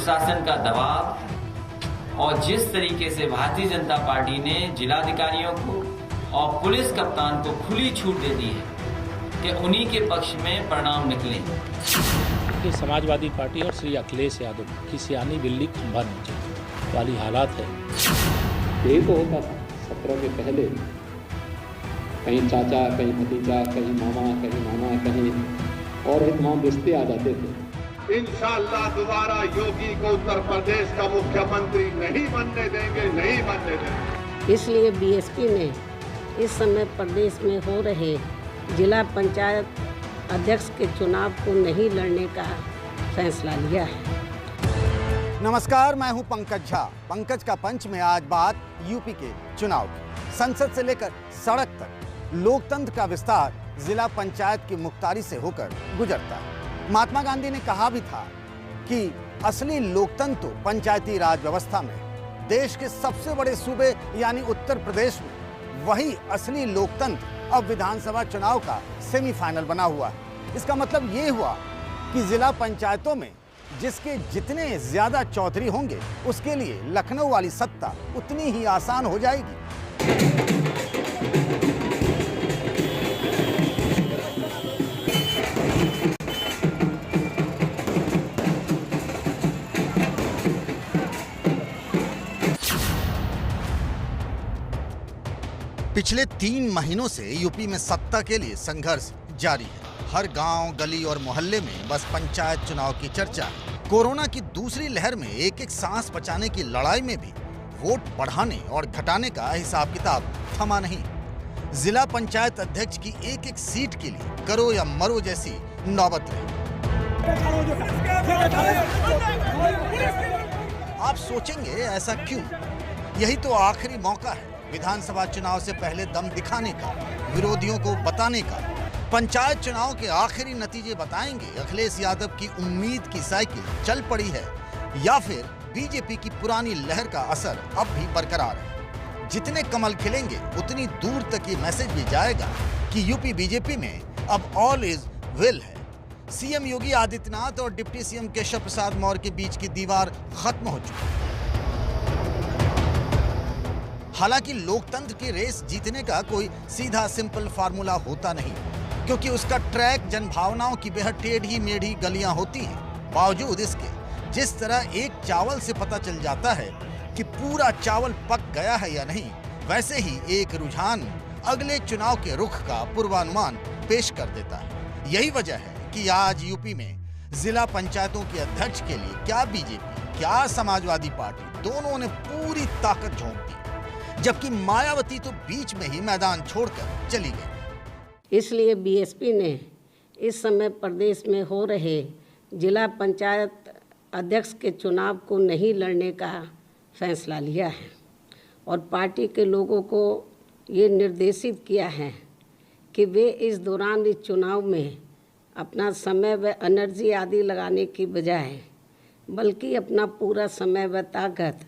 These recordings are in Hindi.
प्रशासन का दबाव और जिस तरीके से भारतीय जनता पार्टी ने जिलाधिकारियों को और पुलिस कप्तान को खुली छूट दे दी है कि उन्हीं के पक्ष में परिणाम निकले। कि समाजवादी पार्टी और श्री अखिलेश यादव की सियानी बिल्ली खंभा नीचे वाली हालात है। यही तो होता था 17 के पहले, कहीं चाचा, कहीं भतीजा, कहीं मामा, कहीं नाना, कहीं और भी तमाम रिश्ते आ जाते थे। इंशाअल्लाह दोबारा योगी को उत्तर प्रदेश का मुख्यमंत्री नहीं बनने देंगे, नहीं बनने देंगे। इसलिए बीएसपी ने इस समय प्रदेश में हो रहे जिला पंचायत अध्यक्ष के चुनाव को नहीं लड़ने का फैसला लिया है। नमस्कार, मैं हूं पंकज झा। पंकज का पंच में आज बात यूपी के चुनाव की। संसद से लेकर सड़क तक लोकतंत्र का विस्तार जिला पंचायत की मुख्तारी से होकर गुजरता है। महात्मा गांधी ने कहा भी था कि असली लोकतंत्र तो पंचायती राज व्यवस्था में। देश के सबसे बड़े सूबे यानी उत्तर प्रदेश में वही असली लोकतंत्र अब विधानसभा चुनाव का सेमीफाइनल बना हुआ है। इसका मतलब ये हुआ कि जिला पंचायतों में जिसके जितने ज्यादा चौधरी होंगे उसके लिए लखनऊ वाली सत्ता उतनी ही आसान हो जाएगी। पिछले 3 महीनों से यूपी में सत्ता के लिए संघर्ष जारी है। हर गांव, गली और मोहल्ले में बस पंचायत चुनाव की चर्चा है। कोरोना की दूसरी लहर में एक एक सांस बचाने की लड़ाई में भी वोट बढ़ाने और घटाने का हिसाब किताब थमा नहीं। जिला पंचायत अध्यक्ष की एक एक सीट के लिए करो या मरो जैसी नौबत रही। आप सोचेंगे ऐसा क्यों? यही तो आखिरी मौका है विधानसभा चुनाव से पहले दम दिखाने का, विरोधियों को बताने का। पंचायत चुनाव के आखिरी नतीजे बताएंगे अखिलेश यादव की उम्मीद की साइकिल चल पड़ी है या फिर बीजेपी की पुरानी लहर का असर अब भी बरकरार है। जितने कमल खिलेंगे उतनी दूर तक ये मैसेज भी जाएगा कि यूपी बीजेपी में अब ऑल इज वेल है। सीएम योगी आदित्यनाथ और डिप्टी सीएम केशव प्रसाद मौर्य के बीच की दीवार खत्म हो चुकी है। हालांकि लोकतंत्र की रेस जीतने का कोई सीधा सिंपल फार्मूला होता नहीं, क्योंकि उसका ट्रैक जनभावनाओं की बेहद टेढ़ी मेढ़ी गलियां होती हैं। बावजूद इसके जिस तरह एक चावल से पता चल जाता है कि पूरा चावल पक गया है या नहीं, वैसे ही एक रुझान अगले चुनाव के रुख का पूर्वानुमान पेश कर देता है। यही वजह है कि आज यूपी में जिला पंचायतों के अध्यक्ष के लिए क्या बीजेपी, क्या समाजवादी पार्टी, दोनों ने पूरी ताकत झोंक दी, जबकि मायावती तो बीच में ही मैदान छोड़कर चली गई। इसलिए बीएसपी ने इस समय प्रदेश में हो रहे जिला पंचायत अध्यक्ष के चुनाव को नहीं लड़ने का फैसला लिया है और पार्टी के लोगों को ये निर्देशित किया है कि वे इस दौरान इस चुनाव में अपना समय व एनर्जी आदि लगाने की बजाय बल्कि अपना पूरा समय व ताकत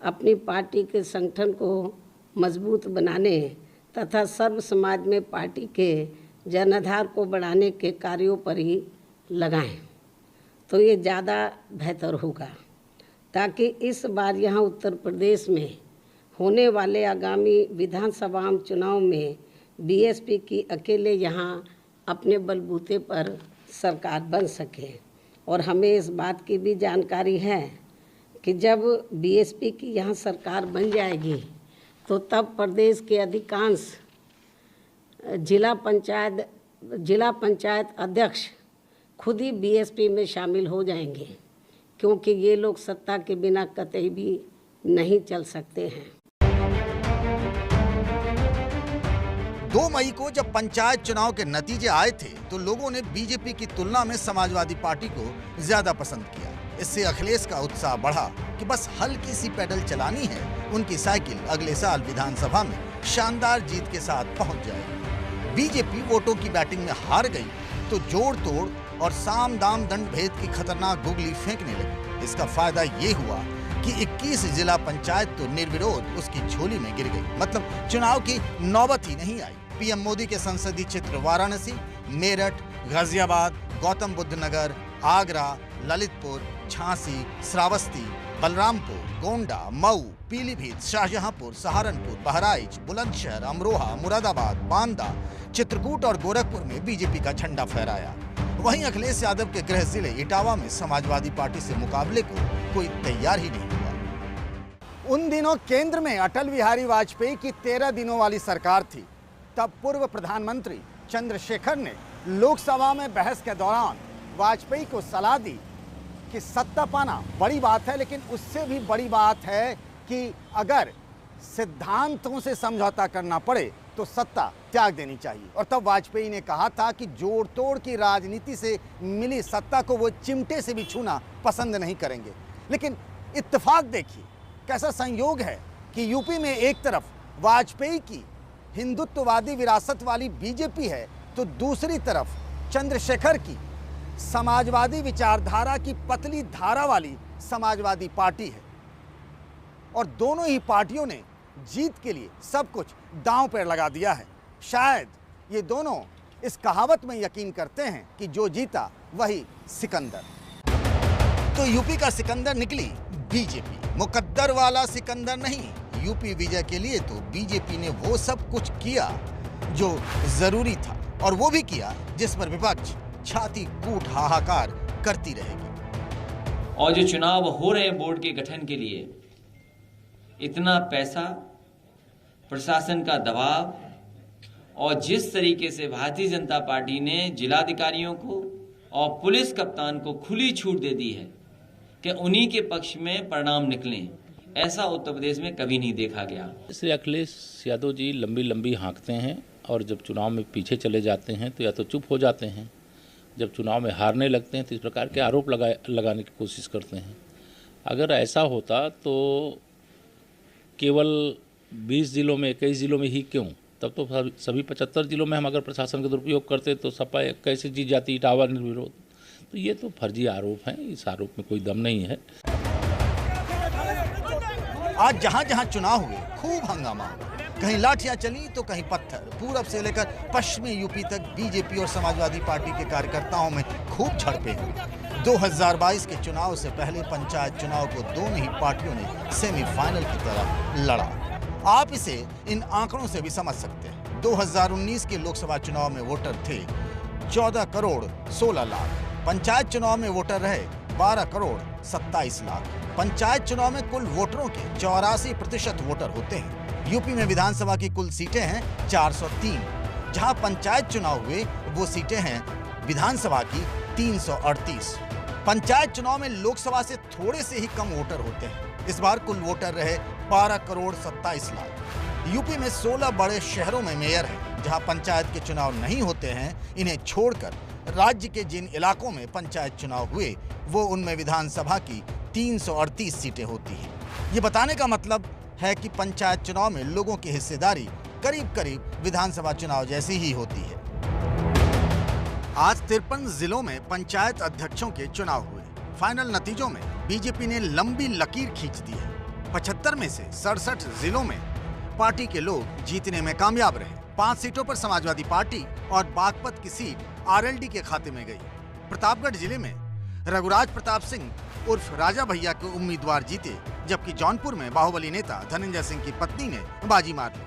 अपनी पार्टी के संगठन को मजबूत बनाने तथा सर्व समाज में पार्टी के जनाधार को बढ़ाने के कार्यों पर ही लगाएं, तो ये ज़्यादा बेहतर होगा, ताकि इस बार यहाँ उत्तर प्रदेश में होने वाले आगामी विधानसभा चुनाव में बीएसपी की अकेले यहाँ अपने बलबूते पर सरकार बन सके। और हमें इस बात की भी जानकारी है कि जब बीएसपी की यहाँ सरकार बन जाएगी तो तब प्रदेश के अधिकांश जिला पंचायत अध्यक्ष खुद ही बीएसपी में शामिल हो जाएंगे, क्योंकि ये लोग सत्ता के बिना कतई भी नहीं चल सकते हैं। 2 मई को जब पंचायत चुनाव के नतीजे आए थे तो लोगों ने बीजेपी की तुलना में समाजवादी पार्टी को ज्यादा पसंद किया। इससे अखिलेश का उत्साह बढ़ा कि बस हल्की सी पैडल चलानी है, उनकी साइकिल अगले साल विधानसभा में शानदार जीत के साथ पहुंच जाएगी। बीजेपी वोटों की बैटिंग में हार गई तो जोड़ तोड़ और साम दाम दंड भेद की खतरनाक गुगली फेंकने लगी। इसका फायदा ये हुआ कि 21 जिला पंचायत तो निर्विरोध उसकी झोली में गिर गई। मतलब चुनाव की नौबत ही नहीं आई। पीएम मोदी के संसदीय क्षेत्र वाराणसी, मेरठ, गाजियाबाद, गौतम बुद्ध नगर, आगरा, ललितपुर, झांसी, श्रावस्ती, बलरामपुर, गोंडा, मऊ, पीलीभीत, शाहजहांपुर, सहारनपुर, बहराइच, बुलंदशहर, अमरोहा, मुरादाबाद, बांदा, चित्रकूट और गोरखपुर में बीजेपी का झंडा फहराया। वहीं अखिलेश यादव के गृह जिले इटावा में समाजवादी पार्टी से मुकाबले को कोई तैयार ही नहीं हुआ। उन दिनों केंद्र में अटल बिहारी वाजपेयी की 13 दिनों वाली सरकार थी। तब पूर्व प्रधानमंत्री चंद्रशेखर ने लोकसभा में बहस के दौरान वाजपेयी को सलाह दी कि सत्ता पाना बड़ी बात है, लेकिन उससे भी बड़ी बात है कि अगर सिद्धांतों से समझौता करना पड़े तो सत्ता त्याग देनी चाहिए। और तब वाजपेयी ने कहा था कि जोड़ तोड़ की राजनीति से मिली सत्ता को वो चिमटे से भी छूना पसंद नहीं करेंगे। लेकिन इत्तेफाक देखिए, कैसा संयोग है कि यूपी में एक तरफ वाजपेयी की हिंदुत्ववादी विरासत वाली बीजेपी है, तो दूसरी तरफ चंद्रशेखर की समाजवादी विचारधारा की पतली धारा वाली समाजवादी पार्टी है। और दोनों ही पार्टियों ने जीत के लिए सब कुछ दांव पर लगा दिया है। शायद ये दोनों इस कहावत में यकीन करते हैं कि जो जीता वही सिकंदर। तो यूपी का सिकंदर निकली बीजेपी, मुकद्दर वाला सिकंदर नहीं। यूपी विजय के लिए तो बीजेपी ने वो सब कुछ किया जो जरूरी था, और वो भी किया जिस पर विपक्ष छाती कूट हाहाकार करती रहेगी। और जो चुनाव हो रहे बोर्ड के गठन के लिए इतना पैसा, प्रशासन का दबाव, और जिस तरीके से भारतीय जनता पार्टी ने जिलाधिकारियों को और पुलिस कप्तान को खुली छूट दे दी है कि उन्हीं के पक्ष में परिणाम निकलें, ऐसा उत्तर प्रदेश में कभी नहीं देखा गया। श्री अखिलेश यादव जी लंबी लंबी हाँकते हैं, और जब चुनाव में पीछे चले जाते हैं तो या तो चुप हो जाते हैं, जब चुनाव में हारने लगते हैं तो इस प्रकार के आरोप लगाने की कोशिश करते हैं। अगर ऐसा होता तो केवल 20 जिलों में, 21 जिलों में ही क्यों, तब तो सभी 75 जिलों में हम अगर प्रशासन का दुरुपयोग करते तो सपा कैसे जीत जाती इटावा निर्विरोध। तो ये तो फर्जी आरोप हैं, इस आरोप में कोई दम नहीं है। आज जहां जहां चुनाव हुए खूब हंगामा हुआ, कहीं लाठियां चली तो कहीं पत्थर। पूरब से लेकर पश्चिमी यूपी तक बीजेपी और समाजवादी पार्टी के कार्यकर्ताओं में खूब झड़पें हुई। 2022 के चुनाव से पहले पंचायत चुनाव को दोनों ही पार्टियों ने सेमीफाइनल की तरह लड़ा। आप इसे इन आंकड़ों से भी समझ सकते हैं। 2019 के लोकसभा चुनाव में वोटर थे 14 करोड़ 16 लाख। पंचायत चुनाव में वोटर रहे 12 करोड़ 27 लाख। पंचायत चुनाव में कुल वोटरों के 84% वोटर होते हैं। यूपी में विधानसभा की कुल सीटें हैं 403। जहां पंचायत चुनाव हुए वो सीटें हैं विधानसभा की 338। पंचायत चुनाव में लोकसभा से थोड़े से ही कम वोटर होते हैं। इस बार कुल वोटर रहे 12 करोड़ 27 लाख। यूपी में 16 बड़े शहरों में मेयर हैं। जहां पंचायत के चुनाव नहीं होते हैं, इन्हें छोड़कर राज्य के जिन इलाकों में पंचायत चुनाव हुए वो उनमें विधानसभा की 338 सीटें होती हैं। ये बताने का मतलब है कि पंचायत चुनाव में लोगों की हिस्सेदारी करीब करीब विधानसभा चुनाव जैसी ही होती है। आज 53 जिलों में पंचायत अध्यक्षों के चुनाव हुए। फाइनल नतीजों में बीजेपी ने लंबी लकीर खींच दी है। 75 में से 67 जिलों में पार्टी के लोग जीतने में कामयाब रहे। 5 सीटों पर समाजवादी पार्टी और बागपत की सीट आरएलडी के खाते में गई। प्रतापगढ़ जिले में रघुराज प्रताप सिंह उर्फ राजा भैया के उम्मीदवार जीते, जबकि जौनपुर में बाहुबली नेता धनंजय सिंह की पत्नी ने बाजी मार ली।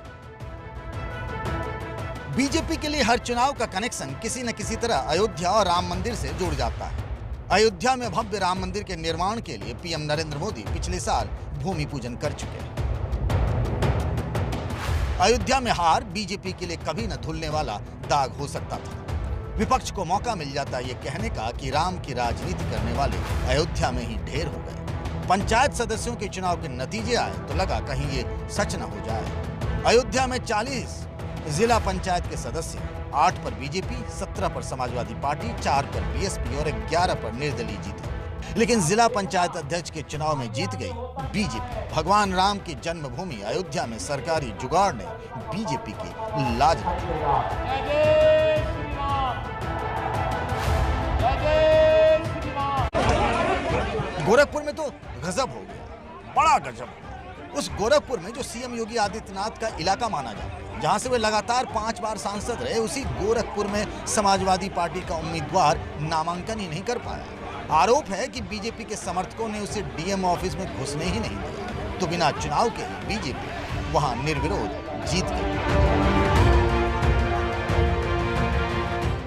बीजेपी के लिए हर चुनाव का कनेक्शन किसी न किसी तरह अयोध्या और राम मंदिर से जुड़ जाता है। अयोध्या में भव्य राम मंदिर के निर्माण के लिए पीएम नरेंद्र मोदी पिछले साल भूमि पूजन कर चुके हैं। अयोध्या में हार बीजेपी के लिए कभी न धुलने वाला दाग हो सकता था। विपक्ष को मौका मिल जाता ये कहने का कि राम की राजनीति करने वाले अयोध्या में ही ढेर हो गए। पंचायत सदस्यों के चुनाव के नतीजे आए तो लगा कहीं ये सच न हो जाए। अयोध्या में 40 जिला पंचायत के सदस्य, 8 पर बीजेपी, 17 पर समाजवादी पार्टी, 4 पर बीएसपी और 11 पर निर्दलीय जीते। लेकिन जिला पंचायत अध्यक्ष के चुनाव में जीत गई बीजेपी। भगवान राम की जन्मभूमि अयोध्या में सरकारी जुगाड़ ने बीजेपी की लाज रखी। गोरखपुर में तो गजब हो गया, बड़ा गजब। उस गोरखपुर में जो सीएम योगी आदित्यनाथ का इलाका माना जाता है, जहां से वे लगातार 5 बार सांसद रहे, उसी गोरखपुर में समाजवादी पार्टी का उम्मीदवार नामांकन ही नहीं कर पाया। आरोप है कि बीजेपी के समर्थकों ने उसे डीएम ऑफिस में घुसने ही नहीं दिया, तो बिना चुनाव के ही बीजेपी वहां निर्विरोध जीत गई।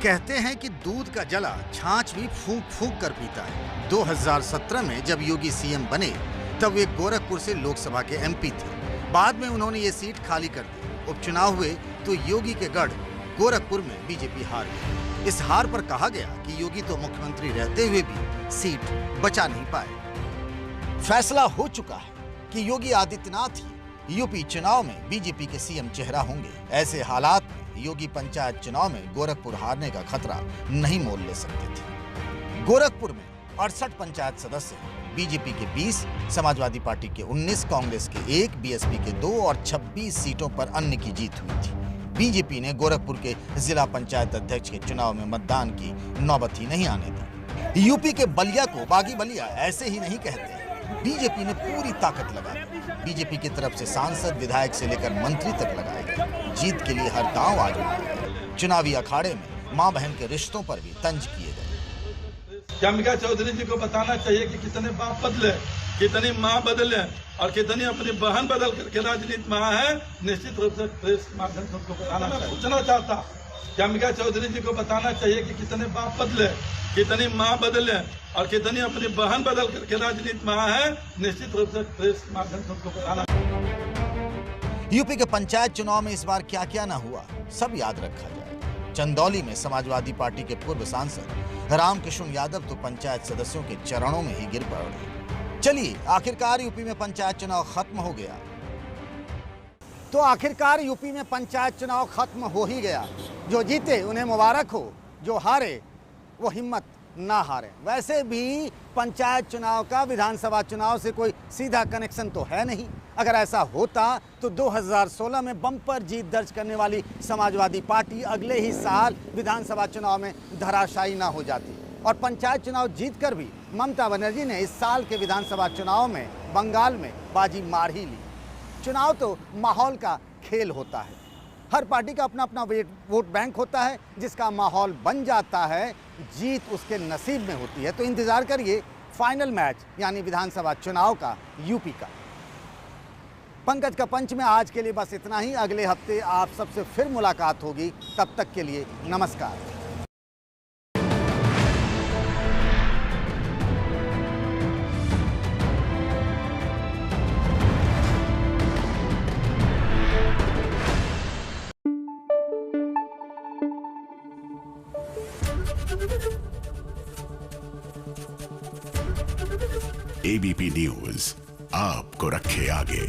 कहते हैं कि दूध का जला छाछ भी फूंक फूंक कर पीता है। 2017 में जब योगी सीएम बने तब वे गोरखपुर से लोकसभा के एमपी थे। बाद में उन्होंने ये सीट खाली कर दी। उपचुनाव हुए तो योगी के गढ़ गोरखपुर में बीजेपी हार गई। इस हार पर कहा गया कि योगी तो मुख्यमंत्री रहते हुए भी सीट बचा नहीं पाए। फैसला हो चुका है कि योगी आदित्यनाथ ही यूपी चुनाव में बीजेपी के सीएम चेहरा होंगे। ऐसे हालात में योगी पंचायत चुनाव में गोरखपुर हारने का खतरा नहीं मोल ले सकते थे। गोरखपुर में 68 पंचायत सदस्य, बीजेपी के 20, समाजवादी पार्टी के 19, कांग्रेस के 1, बीएसपी के 2 और 26 सीटों पर अन्य की जीत हुई थी। बीजेपी ने गोरखपुर के जिला पंचायत अध्यक्ष के चुनाव में मतदान की नौबत ही नहीं आने दी। यूपी के बलिया को बागी बलिया ऐसे ही नहीं कहते। बीजेपी ने पूरी ताकत लगा दी। बीजेपी की तरफ से सांसद, विधायक से लेकर मंत्री तक लगाए गए। जीत के लिए हर दांव आजमाया गया। चुनावी अखाड़े में मां बहन के रिश्तों पर भी तंज किए गए। अंबिका चौधरी जी को बताना चाहिए कि कितने बाप बदले, कितनी माँ बदले और कितनी अपनी बहन बदल करके राजनीति में है। निश्चित रूप से प्रेस के माध्यम से उनको बताना चाहिए। पूछना चाहता कि अंबिका चौधरी जी को बताना चाहिए कि कितने बाप बदले, कितनी माँ बदले और कितनी अपनी बहन बदल करके राजनीति में है। निश्चित रूप से प्रेस के माध्यम से उनको बताना। यूपी के पंचायत चुनाव में इस बार क्या क्या ना हुआ सब याद रखा जाए। चंदौली में समाजवादी पार्टी के पूर्व सांसद रामकृष्ण यादव तो पंचायत सदस्यों के चरणों में ही गिर पड़े। चलिए, आखिरकार यूपी में पंचायत चुनाव खत्म हो गया। तो आखिरकार यूपी में पंचायत चुनाव खत्म हो ही गया। जो जीते उन्हें मुबारक हो, जो हारे वो हिम्मत ना हारे। वैसे भी पंचायत चुनाव का विधानसभा चुनाव से कोई सीधा कनेक्शन तो है नहीं। अगर ऐसा होता तो 2016 में बम्पर जीत दर्ज करने वाली समाजवादी पार्टी अगले ही साल विधानसभा चुनाव में धराशायी ना हो जाती। और पंचायत चुनाव जीतकर भी ममता बनर्जी ने इस साल के विधानसभा चुनाव में बंगाल में बाजी मार ही ली। चुनाव तो माहौल का खेल होता है। हर पार्टी का अपना अपना वोट बैंक होता है। जिसका माहौल बन जाता है, जीत उसके नसीब में होती है। तो इंतजार करिए फाइनल मैच यानी विधानसभा चुनाव का यूपी का। पंकज का पंच में आज के लिए बस इतना ही। अगले हफ्ते आप सबसे फिर मुलाकात होगी। तब तक के लिए नमस्कार। एबीपी न्यूज आपको रखे आगे।